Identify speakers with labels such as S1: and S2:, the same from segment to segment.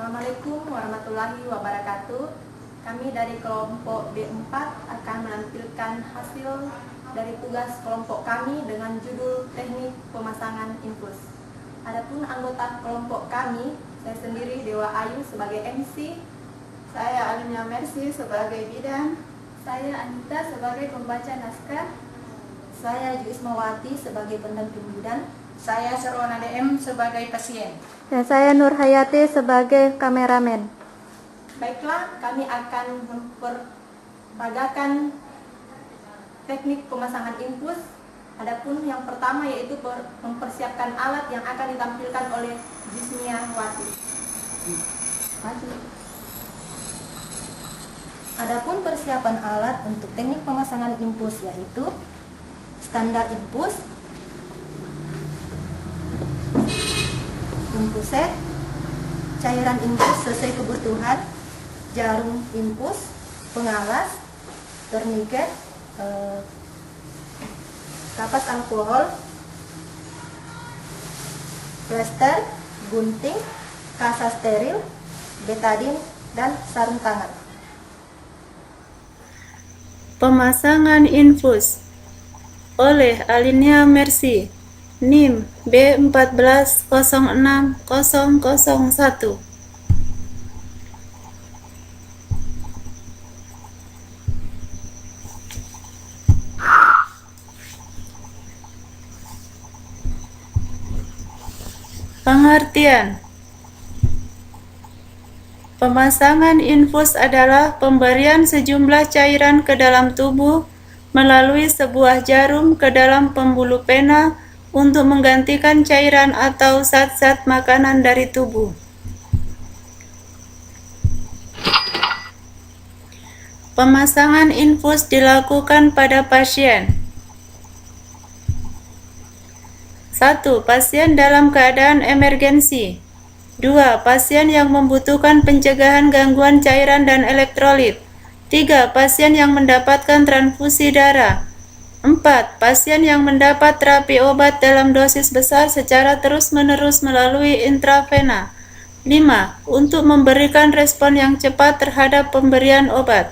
S1: Assalamualaikum warahmatullahi wabarakatuh. Kami dari kelompok B4 akan menampilkan hasil dari tugas kelompok kami dengan judul Teknik Pemasangan Infus. Adapun anggota kelompok kami, saya sendiri Dewa Ayu sebagai MC,
S2: saya Alimnya Mercy sebagai bidan,
S1: saya Anita sebagai pembaca naskah, saya Juismawati sebagai pendamping bidan,
S2: saya Serwana DM sebagai pasien.
S3: Dan saya Nur Hayati sebagai kameramen.
S1: Baiklah, kami akan memperagakan teknik pemasangan infus. Adapun yang pertama yaitu mempersiapkan alat yang akan ditampilkan oleh Juismawati. Adapun persiapan alat untuk teknik pemasangan infus yaitu standar infus, infus set, cairan infus sesuai kebutuhan, jarum infus, pengalas, torniket, kapas alkohol, plester, gunting, kasa steril, betadin, dan sarung tangan.
S4: Pemasangan infus oleh Alimnya Mercy, NIM B1406001. Pengertian: pemasangan infus adalah pemberian sejumlah cairan ke dalam tubuh melalui sebuah jarum ke dalam pembuluh pena untuk menggantikan cairan atau zat-zat makanan dari tubuh. Pemasangan infus dilakukan pada pasien. 1. Pasien dalam keadaan emergensi. 2. Pasien yang membutuhkan pencegahan gangguan cairan dan elektrolit. 3. Pasien yang mendapatkan transfusi darah. 4. Pasien yang mendapat terapi obat dalam dosis besar secara terus-menerus melalui intravena. 5. Untuk memberikan respon yang cepat terhadap pemberian obat.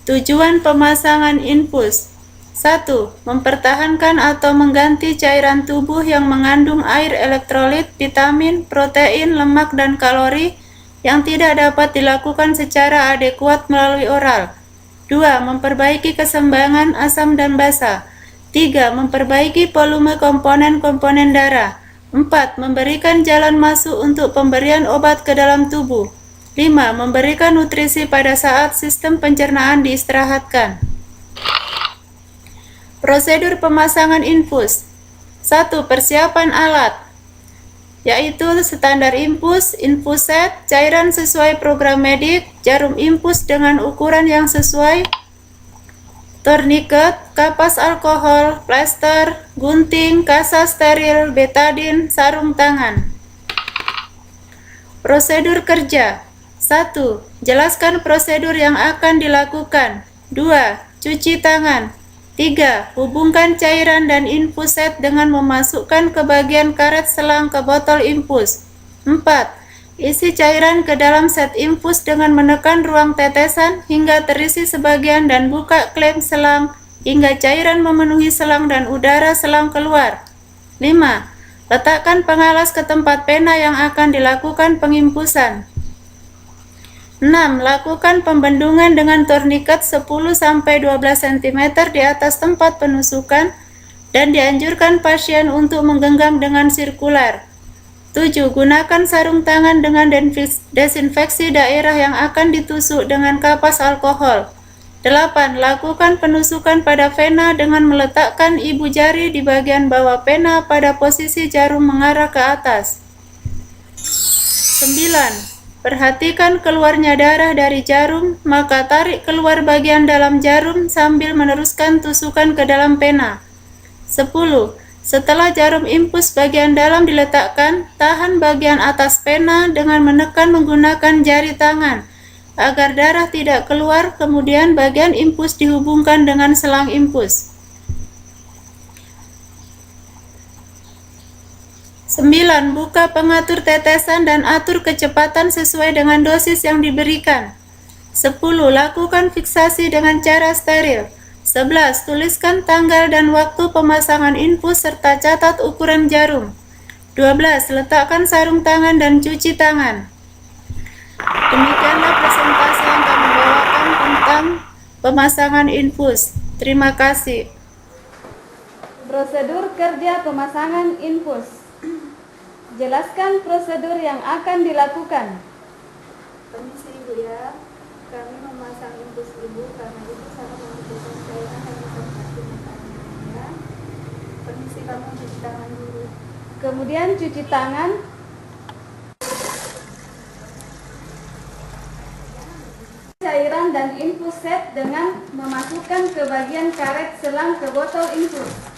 S4: Tujuan pemasangan infus: 1. Mempertahankan atau mengganti cairan tubuh yang mengandung air, elektrolit, vitamin, protein, lemak, dan kalori yang tidak dapat dilakukan secara adekuat melalui oral. 2. Memperbaiki keseimbangan asam dan basa. 3. Memperbaiki volume komponen-komponen darah. 4. Memberikan jalan masuk untuk pemberian obat ke dalam tubuh. 5. Memberikan nutrisi pada saat sistem pencernaan diistirahatkan. Prosedur pemasangan infus. 1. Persiapan alat, yaitu standar infus, infus set, cairan sesuai program medik, jarum infus dengan ukuran yang sesuai, torniket, kapas alkohol, plester, gunting, kasa steril, betadin, sarung tangan. Prosedur kerja. 1. Jelaskan prosedur yang akan dilakukan. 2. Cuci tangan. 3. Hubungkan cairan dan infus set dengan memasukkan ke bagian karet selang ke botol infus. 4. Isi cairan ke dalam set infus dengan menekan ruang tetesan hingga terisi sebagian dan buka klem selang hingga cairan memenuhi selang dan udara selang keluar. 5. Letakkan pengalas ke tempat pena yang akan dilakukan pengimpusan. 6. Lakukan pembendungan dengan torniket 10-12 cm di atas tempat penusukan dan dianjurkan pasien untuk menggenggam dengan sirkular. 7. Gunakan sarung tangan dengan desinfeksi daerah yang akan ditusuk dengan kapas alkohol. 8. Lakukan penusukan pada vena dengan meletakkan ibu jari di bagian bawah pena pada posisi jarum mengarah ke atas. 9. Perhatikan keluarnya darah dari jarum, maka tarik keluar bagian dalam jarum sambil meneruskan tusukan ke dalam pena. 10. Setelah jarum infus bagian dalam diletakkan, tahan bagian atas pena dengan menekan menggunakan jari tangan agar darah tidak keluar, kemudian bagian infus dihubungkan dengan selang infus. 9. Buka pengatur tetesan dan atur kecepatan sesuai dengan dosis yang diberikan. 10. Lakukan fiksasi dengan cara steril. 11. Tuliskan tanggal dan waktu pemasangan infus serta catat ukuran jarum. 12. Letakkan sarung tangan dan cuci tangan. Demikianlah presentasi yang kami bawakan tentang pemasangan infus. Terima kasih.
S1: Prosedur kerja pemasangan infus. Jelaskan prosedur yang akan dilakukan.
S2: Permisi Ibu ya, kami memasang infus Ibu karena Ibu sangat membutuhkan cairan yang tempat ya. Permisi, kamu cuci tangan dulu.
S1: Kemudian cuci tangan. Cairan dan infus set dengan memasukkan ke bagian karet selang ke botol infus.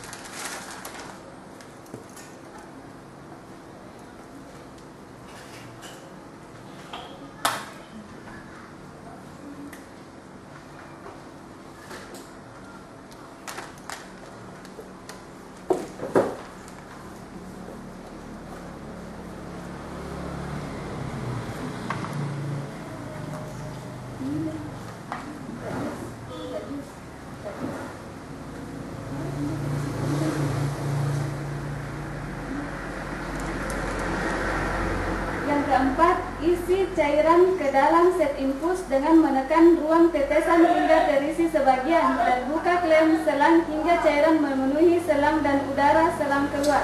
S1: Yang keempat, isi cairan ke dalam set infus dengan menekan ruang tetesan hingga terisi sebagian dan buka klem selang hingga cairan memenuhi selang dan udara selang keluar.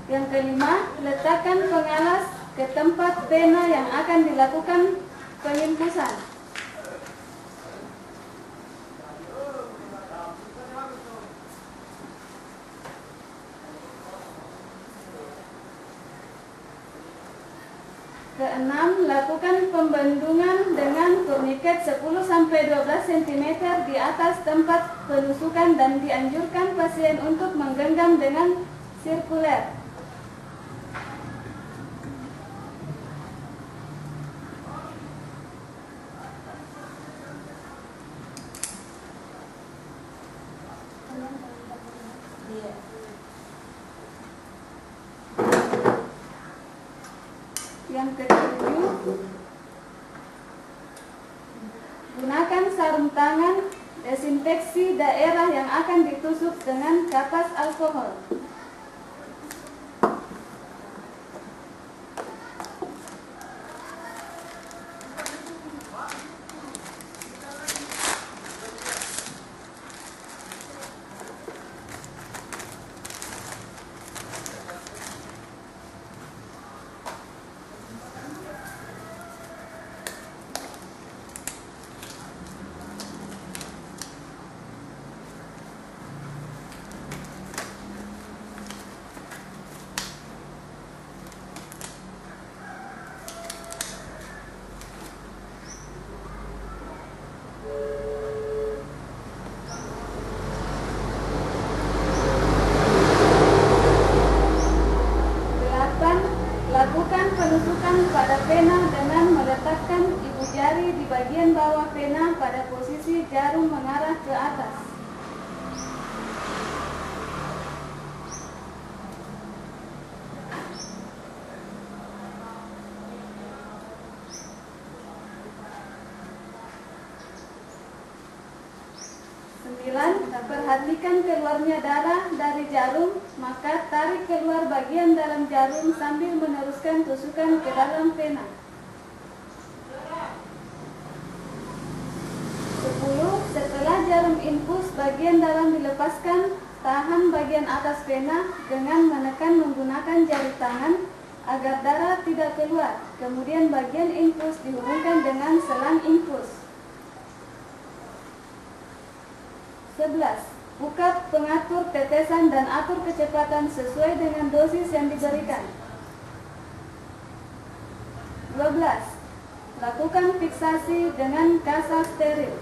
S1: Yang kelima, letakkan pengalas ke tempat pena yang akan dilakukan penginfusan. Keenam, lakukan pembendungan dengan turniket 10-12 cm di atas tempat penusukan dan dianjurkan pasien untuk menggenggam dengan sirkuler. Yang ketujuh, gunakan sarung tangan, desinfeksi daerah yang akan ditusuk dengan kapas alkohol. Lakukan penusukan pada pena dengan meletakkan ibu jari di bagian bawah pena pada posisi jarum mengarah ke atas. Perhatikan keluarnya darah dari jarum, maka tarik keluar bagian dalam jarum sambil meneruskan tusukan ke dalam pena. 10. Setelah jarum infus bagian dalam dilepaskan, tahan bagian atas pena dengan menekan menggunakan jari tangan agar darah tidak keluar. Kemudian bagian infus dihubungkan dengan selang infus. 11. Buka pengatur tetesan dan atur kecepatan sesuai dengan dosis yang diberikan. 12. Lakukan fiksasi dengan kasa steril.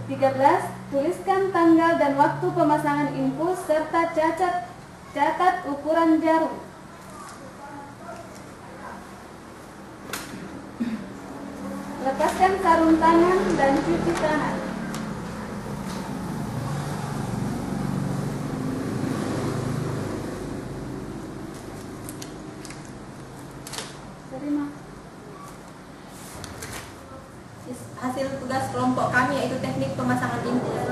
S2: 13. Tuliskan tanggal dan waktu pemasangan infus serta catat ukuran jarum. Lepaskan sarung tangan dan cuci tangan. Terima.
S1: Hasil tugas kelompok kami yaitu teknik pemasangan infus